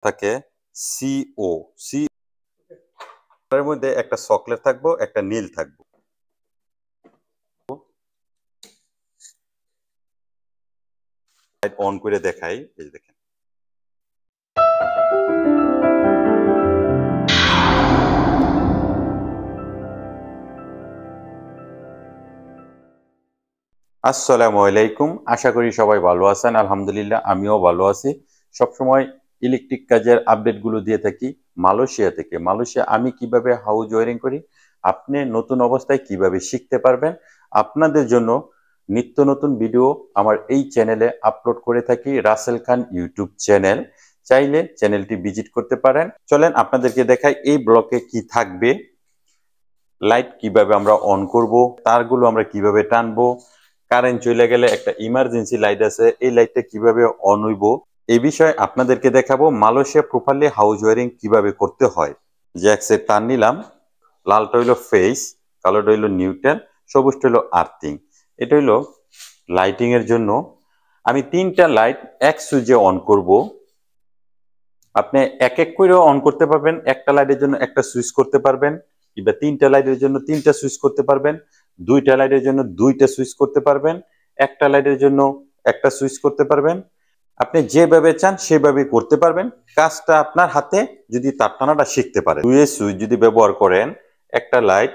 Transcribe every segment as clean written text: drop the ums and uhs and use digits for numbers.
থাকে CO C এর মধ্যে একটা চকলেট থাকবো, একটা নীল থাকবো। লাইট অন করে দেখাই, এই যে দেখেন। আসসালামু আলাইকুম, আশা করি সবাই ভালো আছেন। আলহামদুলিল্লাহ আমিও ভালো আছি। সবসময় ইলেকট্রিক কাজের আপডেটগুলো দিয়ে থাকি মালয়েশিয়া থেকে। মালয়েশিয়া আমি কিভাবে হাউস ওয়ারিং করি, আপনি নতুন অবস্থায় কিভাবে শিখতে পারবেন, আপনাদের জন্য নিত্য নতুন ভিডিও আমার এই চ্যানেলে আপলোড করে থাকি। রাসেল খান ইউটিউব চ্যানেল, চাইলে চ্যানেলটি ভিজিট করতে পারেন। চলেন আপনাদেরকে দেখাই এই ব্লকে কি থাকবে, লাইট কিভাবে আমরা অন করব, তারগুলো আমরা কিভাবে টানবো, কারেন্ট চলে গেলে একটা ইমার্জেন্সি লাইট আছে, এই লাইটটা কিভাবে অন হইব, এই বিষয়ে আপনাদেরকে দেখাবো। মালয়েশিয়া প্রপারলি হাউস ওয়ারিং কিভাবে করতে হয়। জ্যাকসে টান নিলাম, লালটা হইলো ফেস, কালোটা হইলো নিউট্রাল, সবুজটা হইলো আর্থিং। এটা হইলো লাইটিং এর জন্য। আমি 3টা লাইট এক সুইচে অন করব। আপনি এক এক করে অন করতে পারবেন, একটা লাইটের জন্য একটা সুইচ করতে পারবেন, কিংবা 3টা লাইটের জন্য 3টা সুইচ করতে পারবেন, 2টা লাইটের জন্য 2টা সুইচ করতে পারবেন, একটা লাইটের জন্য একটা সুইচ করতে পারবেন। আপনি যেভাবে চান সেভাবে করতে পারবেন। কাজটা আপনার হাতে, যদি তার টানাটা শিখতে পারেন। দুই সুইচ যদি ব্যবহার করেন, একটা লাইট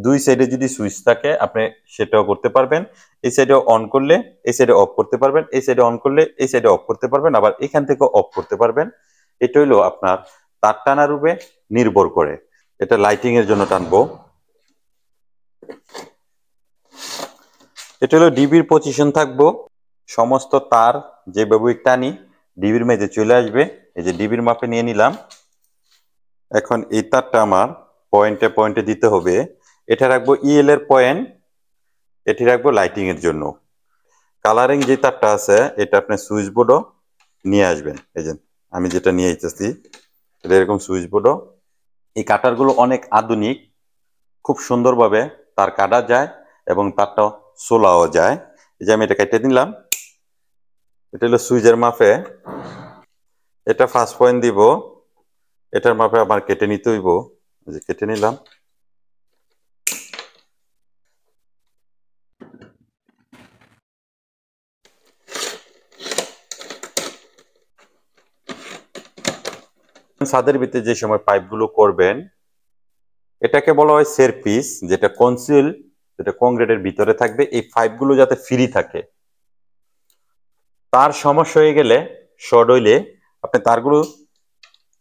দুই সাইডে যদি সুইচ থাকে আপনি সেটাও করতে পারবেন। এই সাইডে অন করলে এই সাইডে অফ করতে পারবেন, এই সাইডে অন করলে এই সাইডে অফ করতে পারবেন, আবার এখান থেকে অফ করতে পারবেন। এটা হইলো আপনার তার টানার উপরে নির্ভর করে। এটা লাইটিং এর জন্য টানবো। এটা হলো ডিবির পজিশন থাকবো। সমস্ত তার যেভাবে টানি ডিবির মেঝে চলে আসবে। এই যে ডিবির মাপে নিয়ে নিলাম। এখন এই তারটা আমার পয়েন্টে পয়েন্টে দিতে হবে। এটা রাখবো ইএল এর পয়েন্ট, এটি রাখবো লাইটিং এর জন্য। কালারিং যে তারটা আছে এটা আপনি সুইচ বোর্ডও নিয়ে আসবেন। এই যে আমি যেটা নিয়ে আইতেছি, এটা এরকম সুইচ বোর্ডও। এই কাটারগুলো অনেক আধুনিক, খুব সুন্দরভাবে তার কাটা যায় এবং তারটা সোলাও যায়। এই যে আমি এটা কেটে নিলাম। এটা হলো সুইচের মাপে, এটা ফার্স্ট পয়েন্ট দিব, এটার মাপে আবার কেটে নিতে হইব। এই যে কেটে নিলাম। ছাদের ভিতরে যে সময় পাইপগুলো করবেন, এটাকে বলা হয় সের পিস, যেটা কনসিল, যেটা কংক্রিটের ভিতরে থাকবে। এই পাইপগুলো যাতে ফ্রি থাকে, তার সমস্যা হয়ে গেলে, শর্ট হইলে আপনি তারগুলো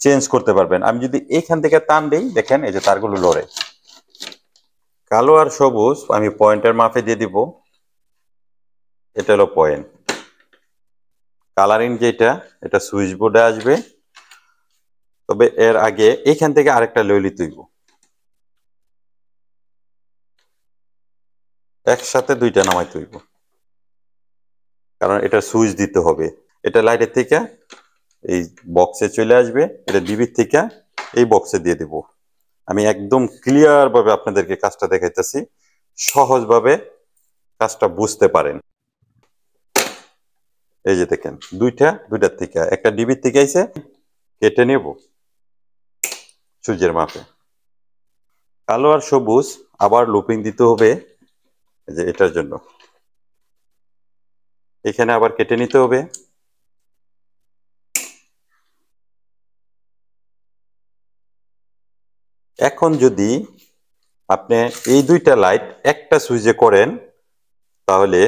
চেঞ্জ করতে পারবেন। আমি যদি এইখান থেকে টান দিই, দেখেন এই যে তারগুলো লড়ে। কালো আর সবুজ আমি পয়েন্টের মাপে দিয়ে দিব। এটা হলো পয়েন্ট। কালারিং যেটা, এটা সুইচ বোর্ডে আসবে। তবে এর আগে এইখান থেকে আরেকটা লইলি তুইব, একসাথে দুইটা নামাই তুইব, কারণ এটা সুইচ দিতে হবে। এটা লাইটের থেকে এই বক্সে চলে আসবে, এটা ডিবির থেকে এই বক্সে দিয়ে দিব। আমি একদম ক্লিয়ার ভাবে আপনাদেরকে কাজটা দেখাইতেছি, সহজভাবে কাজটা বুঝতে পারেন। এই যে দেখেন দুইটার থেকে, একটা ডিবির থেকে আইছে, কেটে নেব সুইচের মাপে। কালো আর সবুজ আবার লুপিং দিতে হবে, এই যে এটার জন্য এখানে আবার কেটে নিতে হবে। এখন যদি আপনি এই দুইটা লাইট একটা সুইচে করেন, তাহলে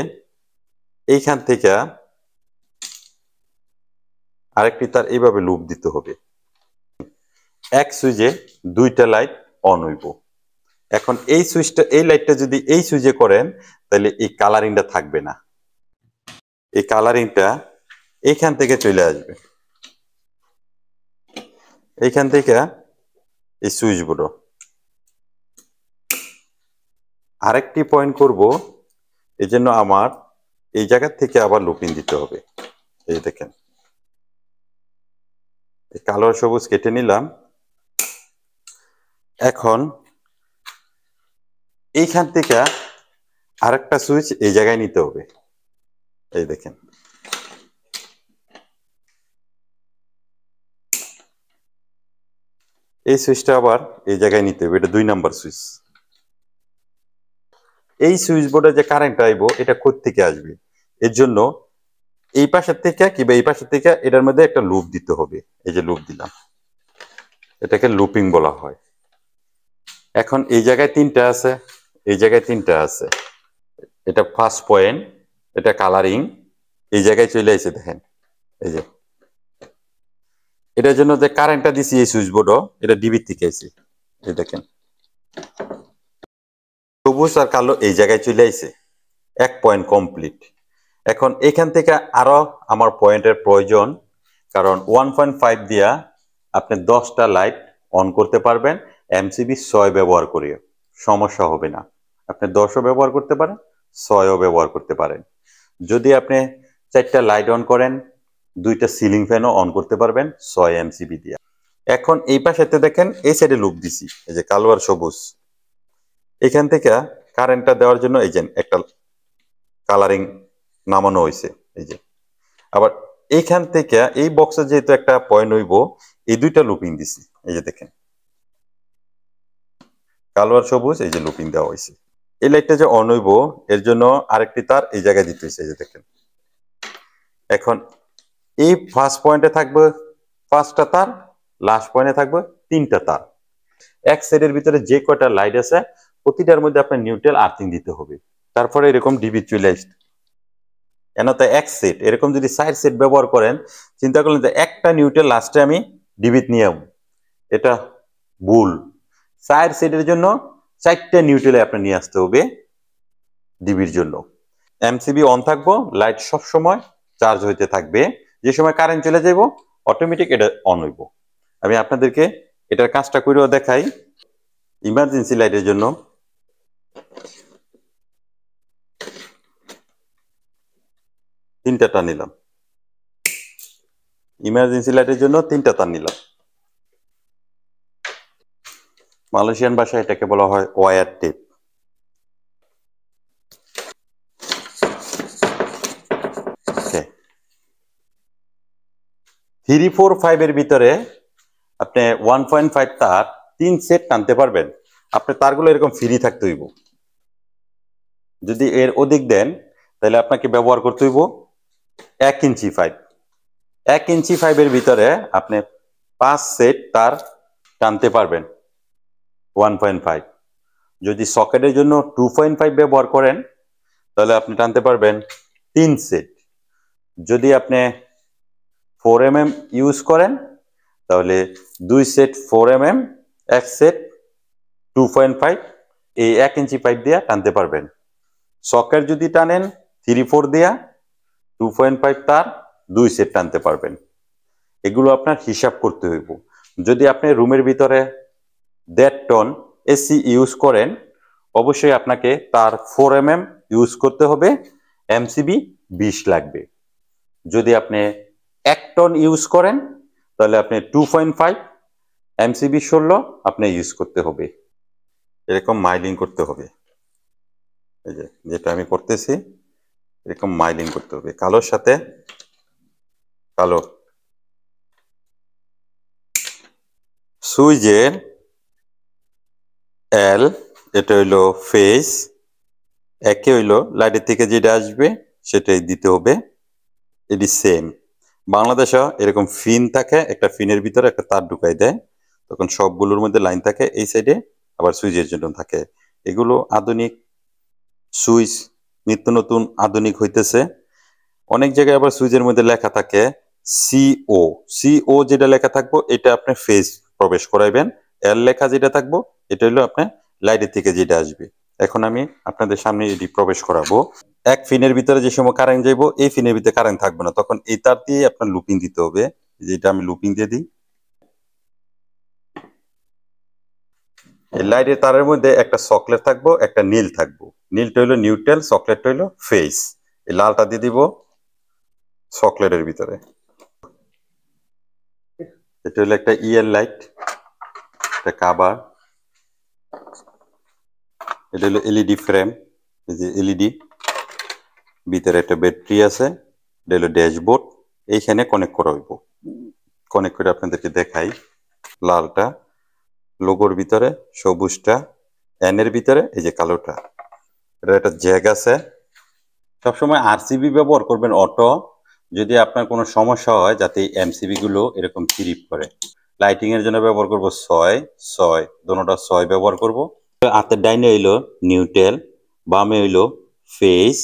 এইখান থেকে আরেকটি তার এইভাবে লুপ দিতে হবে। এক সুইচে দুইটা লাইট অন হইব। এখন এই সুইচটা, এই লাইটটা যদি এই সুইচে করেন, তাহলে এই কালারিংটা থাকবে না। এই কালারিংটা এইখান থেকে চলে আসবে, এইখান থেকে এই সুইচ বোর্ড। আরেকটি পয়েন্ট করব, এই জন্য আমার এই জায়গা থেকে আবার লুপিং দিতে হবে। এই দেখেন এই কালো সবুজ কেটে নিলাম। এখন এইখান থেকে আরেকটা সুইচ এই জায়গায় নিতে হবে। এই দেখেন এই সুইচটা আবার এই জায়গায় নিতে হবে, এটা 2 নাম্বার সুইচ। এই সুইচ বোর্ডে যে কারেন্ট আইবো এটা কোথা থেকে আসবে, এর জন্য এই পাশের থেকে কিংবা এই পাশের থেকে এটার মধ্যে একটা লুপ দিতে হবে। এই যে লুপ দিলাম, এটাকে লুপিং বলা হয়। এখন এই জায়গায় 3টা আছে, এই জায়গায় 3টা আছে, এটা ফার্স্ট পয়েন্ট, এটা কালারিং, এই জায়গায় চলে এসে দেখেন। এই যে এটার জন্য যে কারেন্টটা দিছি এই সুইচ বোর্ডও এটা ডিবি থেকে এসে, এই দেখেন সবুজ আর কালো এই জায়গায় চলে আইছে, 1 পয়েন্ট কমপ্লিট। এখন এখান থেকে আরো আমার পয়েন্টের প্রয়োজন, কারণ 1.5 দিয়া আপনি 10টা লাইট অন করতে পারবেন এমসিবি 6 ব্যবহার করে, সমস্যা হবে না। আপনি 10ও ব্যবহার করতে পারেন, 6ও ব্যবহার করতে পারেন। যদি আপনি 4টা লাইট অন করেন, 2টা সিলিং ফ্যানও অন করতে পারবেন 6 এমসিবি দিয়া। এখন এই পাশেতে দেখেন এই সাইডে লুপ দিছি, এই যে কালো আর সবুজ, এখান থেকে কারেন্টটা দেওয়ার জন্য এই যে একটা কালারিং নামানো হয়েছে। এই যে আবার এইখান থেকে এই বক্সে যেহেতু একটা পয়েন্ট হইব, এই 2টা লুপিং দিছি। এই যে দেখেন কালো আর সবুজ, এই যে লুপিং দেওয়া হয়েছে। এই লাইটটা যে অন হইব এর জন্য আরেকটি তার এই জায়গায় দিতে হয়েছে, এই যে দেখেন। এখন এই ফার্স্ট পয়েন্টে থাকবে 5টা তার, লাস্ট পয়েন্টে থাকবে 3টা তার। এক সেটের ভিতরে যে কয়টা লাইট আছে প্রতিটার মধ্যে আপনার নিউট্রাল আর্থিং দিতে হবে। তারপরে এরকম ডিবি চলে আসবে। এনাতে এক সেট, এরকম যদি 4 সেট ব্যবহার করেন, চিন্তা করলেন যে একটা নিউট্রাল লাস্টে আমি ডিবিট নিয়ে আসবো, এটা ভুল। 4 সেটের জন্য 4টা নিউট্রালে আপনার নিয়ে আসতে হবে ডিবির জন্য। এমসিবি অন থাকবো, লাইট সব সময় চার্জ হইতে থাকবে, যে সময় কারেন্ট চলে যাইব অটোমেটিক এটা অন হইব। আমি আপনাদেরকে এটার কাজটা করেও দেখাই। ইমার্জেন্সি লাইটের জন্য 3টা তার নিলাম, ইমার্জেন্সি লাইটের জন্য 3টা তার নিলাম। মালয়েশিয়ান ভাষায় এটাকে বলা হয় ওয়্যার টেপ। ওকে, 3, 4, 5 এর ভিতরে আপনি 1.5 তার 3 সেট টানতে পারবেন। আপনি তারগুলো এরকম ফ্রি থাকতে হইব। যদি এর অধিক দেন তাহলে আপনাকে ব্যবহার করতে হইব 1 ইঞ্চি 5। 1 ইঞ্চি 5 এর ভিতরে আপনি 5 সেট তার টানতে পারবেন 1.5। যদি সকেটের জন্য 2.5 ব্যবহার করেন তাহলে আপনি টানতে পারবেন 3 সেট। যদি আপনি 4mm ইউজ করেন তাহলে 2 সেট 4mm, 1 সেট 2.5, এই 1 ইঞ্চি পাইপ দিয়ে টানতে পারবেন। সকেট যদি টানেন 3-4 দিয়া 2.5 তার 2 সেট টানতে পারবেন। এগুলো আপনার হিসাব করতে হইব। যদি আপনি রুমের ভিতরে 1.5 টন এসি ইউজ করেন, অবশ্যই আপনাকে তার 4mm ইউজ করতে হবে, এমসিবি 20 লাগবে। যদি আপনি 1 টন ইউজ করেন তাহলে আপনি 2.5 এমসিবি 16 আপনি ইউজ করতে হবে। এরকম মাইলিং করতে হবে। এই যে যেটা আমি করতেছি এরকম মাইলিং করতে হবে, কালোর সাথে কালো। সুইচের এল, এটা হইলো ফেজ, একে হইলো লাইটের থেকে যেটা আসবে সেটাই দিতে হবে। এটি সেম বাংলাদেশে এরকম ফিন থাকে, একটা ফিনের ভিতরে একটা তার ঢুকাই দেয়, তখন সবগুলোর মধ্যে লাইন থাকে এই সাইডে, আবার সুইচের জন্য থাকে। এগুলো আধুনিক সুইচ, নিত্য নতুন আধুনিক হইতেছে। অনেক জায়গায় আবার সুইচের মধ্যে লেখা থাকে সিও, সিও যেটা লেখা থাকবো এটা আপনি ফেজ প্রবেশ করাইবেন। এল লেখা যেটা থাকবো এটা হলো আপনার লাইটের থেকে যেটা আসবে। এখন আমি আপনাদের সামনে এটি প্রবেশ করাবো। এক ফিনের ভিতরে যে সময় কারেন্ট যাইবো এই ফিনের ভিতরে কারেন্ট থাকবে না, তখন এই তার দিয়ে আপনার লুপিং দিতে হবে। যেটা আমি লুপিং দিয়ে দিই। এই লাইটের তারের মধ্যে একটা সকেট থাকবো, একটা নীল থাকবো। নীলটা হইলো নিউট্রাল, সকেটটা হইলো ফেজ। এই লালটা দিয়ে দিব সকেটের ভিতরে। এটা হলো একটা ইএল লাইট, একটা কাভার। এটা হলো এলইডি ফ্রেম, এই যে এলইডি, ভিতরে একটা ব্যাটারি আছে। এটা হলো ড্যাশবোর্ড, এইখানে কানেক্ট করা হইব। কানেক্ট করে আপনাদেরকে দেখাই। লালটা লোগোর ভিতরে সবুজটা, এন এর ভিতরে এই যে কালোটা, এটা একটা জ্যাক আছে। সবসময় আরসিবি ব্যবহার করবেন অটো, যদি আপনার কোনো সমস্যা হয় যাতে এমসিবি গুলো এরকম ট্রিপ করে। লাইটিং এর জন্য ব্যবহার করব 6 দুটোটা 6 ব্যবহার করব। হাতের ডাইনে হইলো নিউট্রাল, বামে হইলো ফেস।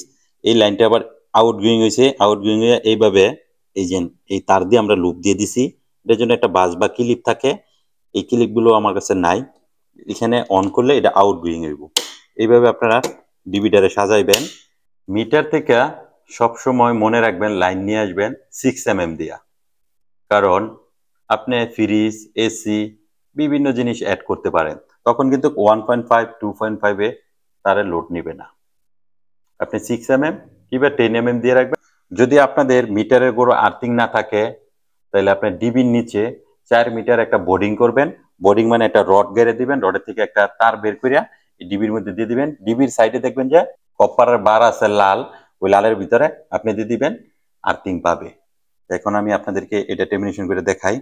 এই লাইনটা আবার আউটগোয়িং হয়েছে, আউটগোয়িং হয়ে এইভাবে এই যে এই তার দিয়ে আমরা লুপ দিয়ে দিছি। এটার জন্য একটা বাস বা ক্লিপ থাকে, এই ক্লিপ গুলো আমার কাছে নাই। এখানে অন করলে এটা আউটগোয়িং হইব। এইভাবে আপনারা ডিভিডারে সাজাইবেন। মিটার থেকে সবসময় মনে রাখবেন লাইন নিয়ে আসবেন 6 mm দিয়া, কারণ আপনি ফ্রিজ, এসি বিভিন্ন জিনিস অ্যাড করতে পারেন, তখন কিন্তু 1.5 2.5 এ তার লোড নিবে না। আপনি 6 mm কিংবা 10 mm দিয়ে রাখবেন। যদি আপনাদের মিটারের গোড়ো আর্থিং না থাকে তাহলে আপনি ডিবির নিচে 4 মিটার একটা বোর্ডিং করবেন। বোর্ডিং মানে একটা রড গেড়ে দিবেন, রডের থেকে একটা তার বের করিয়া এই ডিবির মধ্যে দিয়ে দিবেন। ডিবির সাইডে দেখবেন যে কপারের বার আছে লাল, ওই লালের ভিতরে আপনি দিয়ে দিবেন, আর্থিং পাবে। এখন আমি আপনাদেরকে এটা টেমিনেশন করে দেখাই।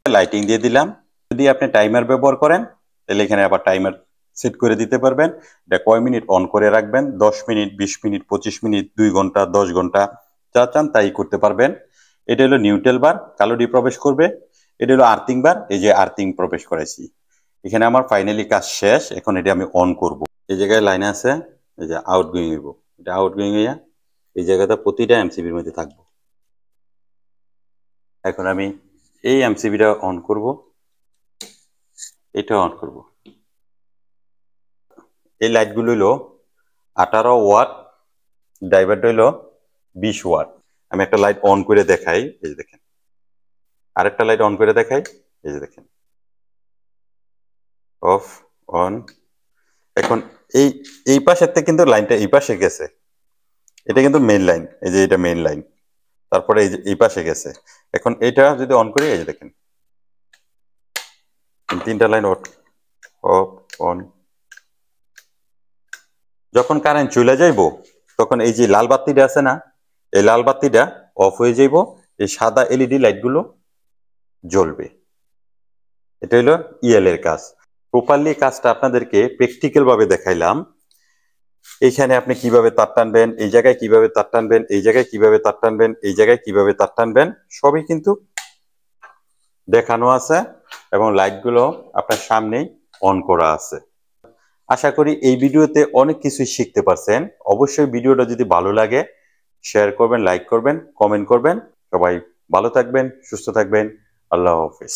লাইটিং দিয়ে দিলাম। যদি আপনি টাইমার ব্যবহার করেন তাহলে এখানে আবার টাইমার সেট করে দিতে পারবেন। এটা কয় মিনিট অন করে রাখবেন, 10 মিনিট, 20 মিনিট, 25 মিনিট, 2 ঘন্টা, 10 ঘন্টা, যা চান তাই করতে পারবেন। এটা হলো নিউট্রাল বার, কালো ডি প্রবেশ করবে। এটা হলো আর্থিং বার, এই যে আর্থিং প্রবেশ করেছি। এখানে আমার ফাইনালি কাজ শেষ। এখন এটা আমি অন করব। এই জায়গায় লাইন আছে, এই যে আউটগোয়িং হইব, এটা আউটগোয়িং হইয়া এই জায়গাটা প্রতিটা এমসিবির মধ্যে থাকবো। এখন আমি এই এমসিবিটা অন করব, এটা অন করব। এই লাইটগুলো হলো 18 ওয়াট, ড্রাইভারটা হলো 20 ওয়াট। আমি একটা লাইট অন করে দেখাই, এই যে দেখেন। আরেকটা লাইট অন করে দেখাই, এই যে দেখেন। Of, on. এখন এই এই পাশের থেকে কিন্তু লাইনটা এই পাশে গেছে, এটা কিন্তু মেইন লাইন, এই যে এটা মেইন লাইন। তারপরে এই যে এই পাশে গেছে। এখন এটা যদি অন করি, এই যে দেখেন 3টা লাইন অফ, অন। যখন কারেন্ট চলে যাইব তখন এই যে লাল বাতিটা আছে না, এই লাল বাতিটা অফ হয়ে যাইব, এই সাদা এলইডি লাইটগুলো জ্বলবে। এটা হলো ইএল এর কাজ। প্রপারলি কাজটা আপনাদেরকে প্র্যাকটিক্যাল ভাবে দেখাইলাম। এইখানে আপনি কিভাবে তার টানবেন, এই জায়গায় কিভাবে তার টানবেন, এই জায়গায় কিভাবে তার টানবেন, এই জায়গায় কিভাবে তার টানবেন, সবই কিন্তু দেখানো আছে এবং লাইটগুলো আপনার সামনেই অন করা আছে। আশা করি এই ভিডিওতে অনেক কিছুই শিখতে পারছেন। অবশ্যই ভিডিওটা যদি ভালো লাগে শেয়ার করবেন, লাইক করবেন, কমেন্ট করবেন। সবাই ভালো থাকবেন, সুস্থ থাকবেন। আল্লাহ হাফেজ।